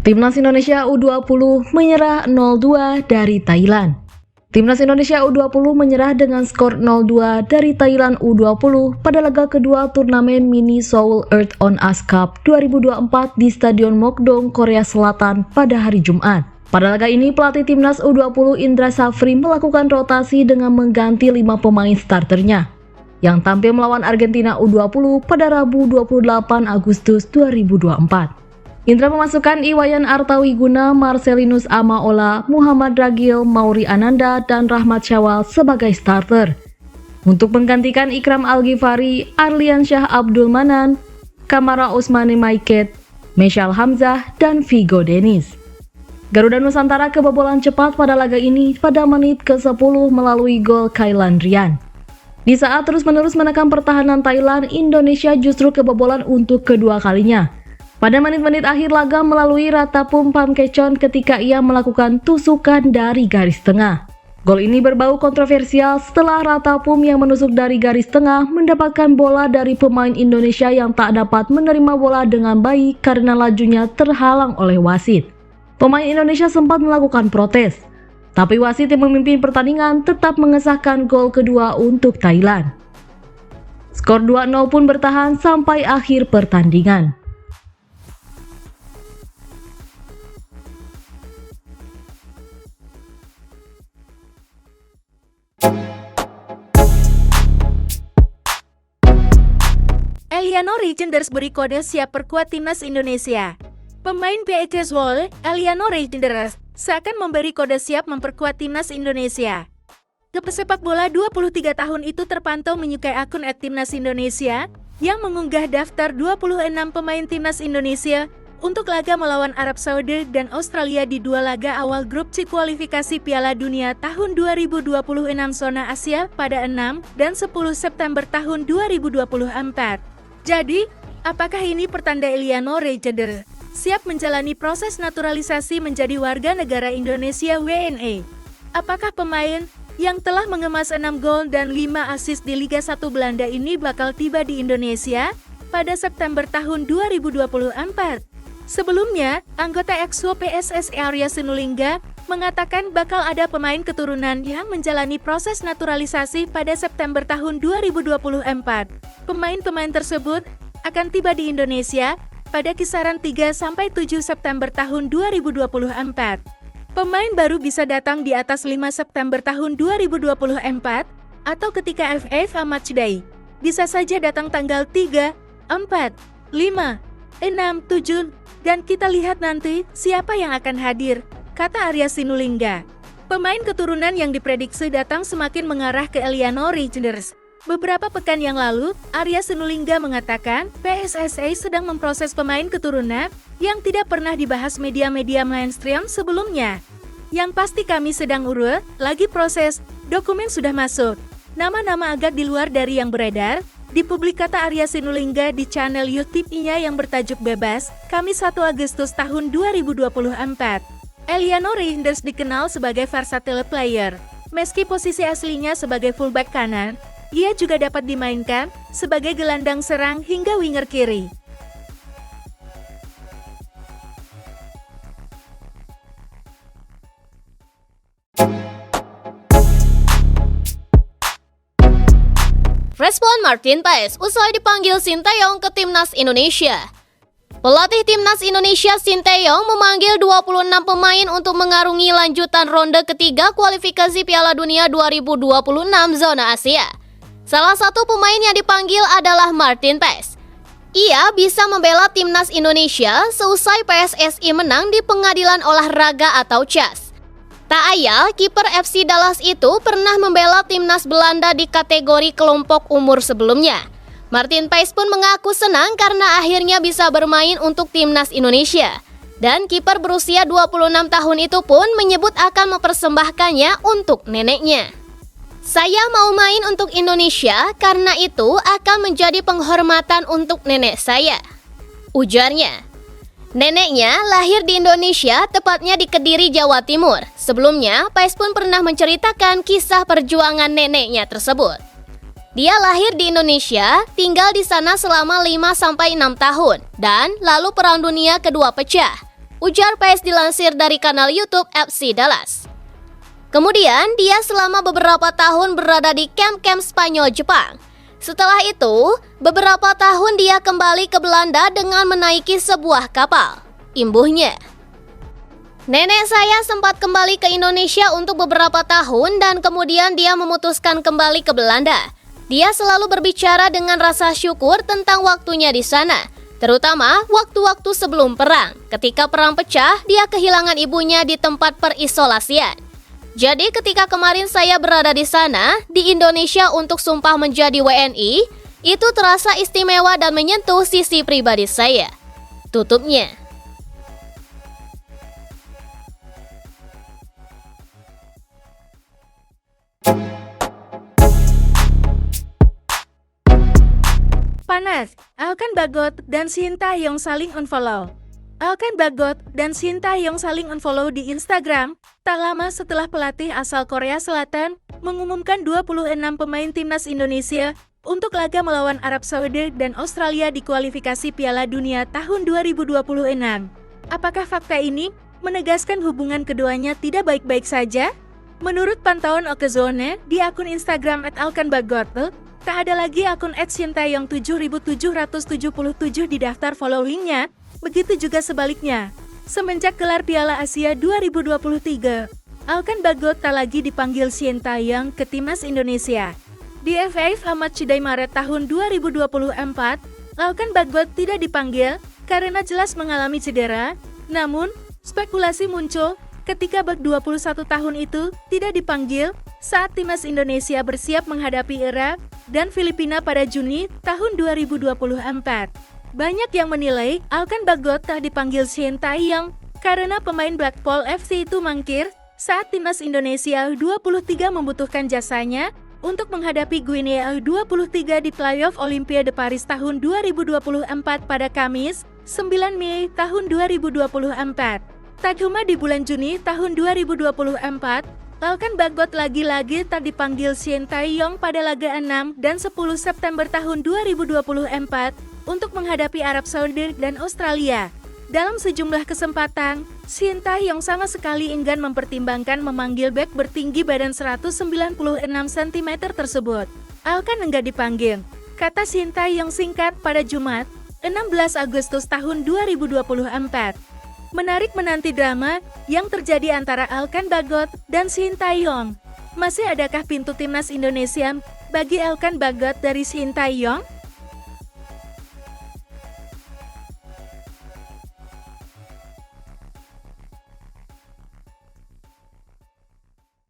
Timnas Indonesia U20 menyerah 0-2 dari Thailand. Timnas Indonesia U20 menyerah dengan skor 0-2 dari Thailand U20 pada laga kedua turnamen Mini Seoul Earth on Ice Cup 2024 di Stadion Mokdong, Korea Selatan pada hari Jumat. Pada laga ini, pelatih Timnas U20 Indra Safri melakukan rotasi dengan mengganti 5 pemain starternya yang tampil melawan Argentina U20 pada Rabu 28 Agustus 2024. Indra memasukkan Iwayan Artawiguna, Marcelinus Amaola, Muhammad Ragil, Mauri Ananda, dan Rahmat Syawal sebagai starter untuk menggantikan Ikram Al-Ghifari, Arlian Syah Abdul Manan, Kamara Usmani Maiket, Meshal Hamzah, dan Vigo Dennis. Garuda Nusantara kebobolan cepat pada laga ini pada menit ke-10 melalui gol Kailan Rian. Di saat terus-menerus menekan pertahanan Thailand, Indonesia justru kebobolan untuk kedua kalinya pada menit-menit akhir laga melalui Ratapum Pamkechon ketika ia melakukan tusukan dari garis tengah. Gol ini berbau kontroversial setelah Ratapum yang menusuk dari garis tengah mendapatkan bola dari pemain Indonesia yang tak dapat menerima bola dengan baik karena lajunya terhalang oleh wasit. Pemain Indonesia sempat melakukan protes, tapi wasit yang memimpin pertandingan tetap mengesahkan gol kedua untuk Thailand. Skor 2-0 pun bertahan sampai akhir pertandingan. Eliano Reijenders beri kode siap perkuat timnas Indonesia. Pemain PSS Wall, Eliano Reijenders, seakan memberi kode siap memperkuat timnas Indonesia. Pesepak bola 23 tahun itu terpantau menyukai akun @timnas Indonesia yang mengunggah daftar 26 pemain timnas Indonesia untuk laga melawan Arab Saudi dan Australia di dua laga awal grup C kualifikasi Piala Dunia tahun 2026 zona Asia pada 6 dan 10 September tahun 2024. Jadi, apakah ini pertanda Eliano Reijenders siap menjalani proses naturalisasi menjadi warga negara Indonesia WNA? Apakah pemain yang telah mengemas 6 gol dan 5 assist di Liga 1 Belanda ini bakal tiba di Indonesia pada September tahun 2024? Sebelumnya, anggota EXO PSSI Arya Sinulinga mengatakan bakal ada pemain keturunan yang menjalani proses naturalisasi pada September tahun 2024. Pemain-pemain tersebut akan tiba di Indonesia pada kisaran 3-7 September tahun 2024. Pemain baru bisa datang di atas 5 September tahun 2024 atau ketika FIFA Matchday. Bisa saja datang tanggal 3, 4, 5, 6, 7, dan kita lihat nanti siapa yang akan hadir, kata Arya Sinulinga. Pemain keturunan yang diprediksi datang semakin mengarah ke Eliano Reijenders. Beberapa pekan yang lalu, Arya Sinulinga mengatakan PSSI sedang memproses pemain keturunan yang tidak pernah dibahas media-media mainstream sebelumnya. Yang pasti kami sedang urut, lagi proses, dokumen sudah masuk. Nama-nama agak di luar dari yang beredar, dipublik kata Arya Sinulinga di channel YouTube-nya yang bertajuk Bebas, Kamis 1 Agustus tahun 2024. Eliano Reijenders dikenal sebagai versatile player. Meski posisi aslinya sebagai fullback kanan, ia juga dapat dimainkan sebagai gelandang serang hingga winger kiri. Respon Martin Paes usai dipanggil Sinteyong ke Timnas Indonesia. Pelatih Timnas Indonesia Sinteyong memanggil 26 pemain untuk mengarungi lanjutan ronde ketiga kualifikasi Piala Dunia 2026 zona Asia. Salah satu pemain yang dipanggil adalah Martin Paes. Ia bisa membela Timnas Indonesia seusai PSSI menang di Pengadilan Olahraga atau CAS. Tak ayal, kiper FC Dallas itu pernah membela Timnas Belanda di kategori kelompok umur sebelumnya. Martin Paes pun mengaku senang karena akhirnya bisa bermain untuk Timnas Indonesia. Dan kiper berusia 26 tahun itu pun menyebut akan mempersembahkannya untuk neneknya. Saya mau main untuk Indonesia karena itu akan menjadi penghormatan untuk nenek saya, ujarnya. Neneknya lahir di Indonesia, tepatnya di Kediri, Jawa Timur. Sebelumnya, Paes pun pernah menceritakan kisah perjuangan neneknya tersebut. Dia lahir di Indonesia, tinggal di sana selama 5-6 tahun, dan lalu Perang Dunia Kedua pecah. ujar PS dilansir dari kanal YouTube FC Dallas. Kemudian, dia selama beberapa tahun berada di kamp-kamp Spanyol Jepang. Setelah itu, beberapa tahun dia kembali ke Belanda dengan menaiki sebuah kapal. Imbuhnya, nenek saya sempat kembali ke Indonesia untuk beberapa tahun dan kemudian dia memutuskan kembali ke Belanda. Dia selalu berbicara dengan rasa syukur tentang waktunya di sana, terutama waktu-waktu sebelum perang. Ketika perang pecah, dia kehilangan ibunya di tempat perisolasian. Jadi ketika kemarin saya berada di sana, di Indonesia untuk sumpah menjadi WNI, itu terasa istimewa dan menyentuh sisi pribadi saya. Tutupnya. Panas, Alkan Bagot dan Shin Tae-yong saling unfollow. Alkan Bagot dan Shin Tae-yong saling unfollow di Instagram tak lama setelah pelatih asal Korea Selatan mengumumkan 26 pemain timnas Indonesia untuk laga melawan Arab Saudi dan Australia di kualifikasi Piala Dunia tahun 2026. Apakah fakta ini menegaskan hubungan keduanya tidak baik-baik saja? Menurut pantauan Okezone di akun Instagram @alkanbagot, tak ada lagi akun @shintaeyong 7777 di daftar followingnya. Begitu juga sebaliknya. Semenjak gelar Piala Asia 2023, Alkan Bagot tak lagi dipanggil Shin Tae-yong ke timnas Indonesia. Di FIF Ahmad Shidai Maret tahun 2024, Alkan Bagot tidak dipanggil karena jelas mengalami cedera. Namun, spekulasi muncul ketika bek 21 tahun itu tidak dipanggil saat timnas Indonesia bersiap menghadapi Irak dan Filipina pada Juni tahun 2024. Banyak yang menilai Alkan Bagot tak dipanggil Shin Tae-yong karena pemain Blackpool FC itu mangkir saat timnas Indonesia U23 membutuhkan jasanya untuk menghadapi Guinea U23 di playoff Olimpiade Paris tahun 2024 pada Kamis, 9 Mei tahun 2024. Tak cuma di bulan Juni tahun 2024, Alkan Bagot lagi-lagi tak dipanggil Shin Tae-yong pada laga 6 dan 10 September tahun 2024 untuk menghadapi Arab Saudi dan Australia. Dalam sejumlah kesempatan, Shin Tae-yong sama sekali enggan mempertimbangkan memanggil bek bertinggi badan 196 cm tersebut. Alkan enggak dipanggil, kata Shin Tae-yong singkat pada Jumat, 16 Agustus tahun 2024. Menarik menanti drama yang terjadi antara Alkan Bagot dan Shin Tae-yong. Masih adakah pintu timnas Indonesia bagi Alkan Bagot dari Shin Tae-yong?